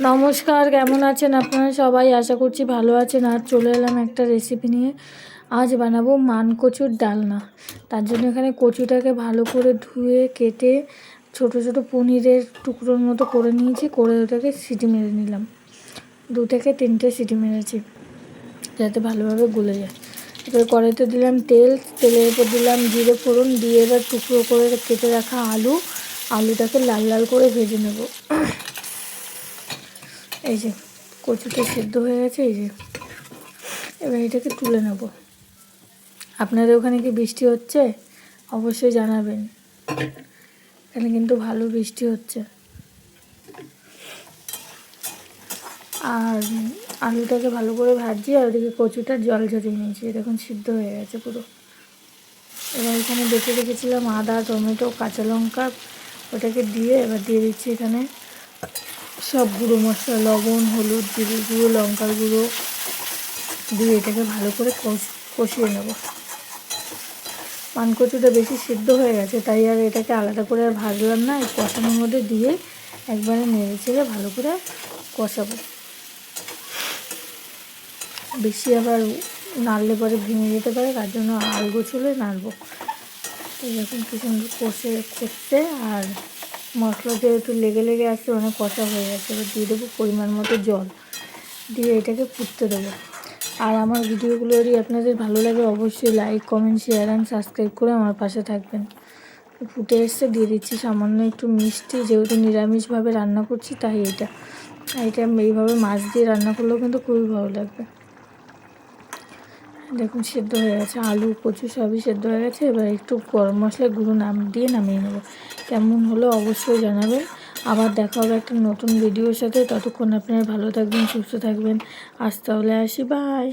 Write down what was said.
নমস্কার, কেমন আছেন আপনারা সবাই? আশা করছি ভালো আছেন। আর চলে এলাম একটা রেসিপি নিয়ে। আজ বানাবো মান কচুর ডালনা। তার জন্য এখানে কচুটাকে ভালো করে ধুয়ে কেটে ছোট ছোট পনিরের টুকরোর মতো করে নিয়েছি। করে ওটাকে সিটি মেরে নিলাম। 2 থেকে 3টে সিটি মেরেছি যাতে ভালোভাবে গলে যায়। এবার কড়াইতে দিলাম তেল, তেলের উপর দিলাম জিরে ফোড়ন দিয়ে এবার টুকরো করে কেটে রাখা আলুটাকে লাল লাল করে ভেজে নেব। এই যে কচুটা সেদ্ধ হয়ে গেছে। এই যে এবার এটাকে তুলে নেব। আপনাদের ওখানে কি বৃষ্টি হচ্ছে? অবশ্যই জানাবেন। এখানে কিন্তু ভালো বৃষ্টি হচ্ছে। আর আলুটাকে ভালো করে ভাজি, আর ওদিকে কচুটা জল ঝরিয়ে নিয়েছি। দেখুন সিদ্ধ হয়ে গেছে পুরো। এবার এখানে বেটে রেখেছিলাম আদা, টমেটো, কাঁচা লঙ্কা, ওটাকে দিয়ে এবার দিয়ে দিচ্ছি এখানে সব গুঁড়ো মশলা, লবণ, হলুদ, জিরে গুঁড়ো, লঙ্কার গুঁড়ো দিয়ে এটাকে ভালো করে কষিয়ে নেব। পানকচুটা বেশি সিদ্ধ হয়ে গেছে, তাই আর এটাকে আলাদা করে আর ভাজলাম না। এই কষানোর মধ্যে দিয়ে একবারে নেড়ে চেড়ে ভালো করে কষাবো। বেশি আবার নাড়লে পরে ভেঙে যেতে পারে, তার জন্য আলগো চুলে নাড়বো। এরকম কি সুন্দর কষতে আর মশলা যেহেতু লেগে লেগে আসছে, অনেক কষা হয়ে গেছে। এবার দিয়ে দেবো পরিমাণ মতো জল, দিয়ে এটাকে ফুটতে দেবো। আর আমার ভিডিওগুলো যদি আপনাদের ভালো লাগে অবশ্যই like, comment, share and subscribe করে আমার পাশে থাকবেন। ফুটে এসে দিয়ে দিচ্ছি সামান্য একটু মিষ্টি। যেহেতু নিরামিষভাবে রান্না করছি তাই এটা এইভাবে মাছ দিয়ে রান্না করলেও কিন্তু খুবই ভালো লাগবে। দেখুন সেদ্ধ হয়ে গেছে, আলু কচু সবই সেদ্ধ হয়ে গেছে। এবার একটু গরম মশলা গুঁড়ো নামিয়ে নেব। কেমন হলো অবশ্যই জানাবেন। আবার দেখা হবে একটা নতুন ভিডিওর সাথে। ততক্ষণ আপনারা ভালো থাকবেন, সুস্থ থাকবেন। আজ তাহলে আসি, বাই।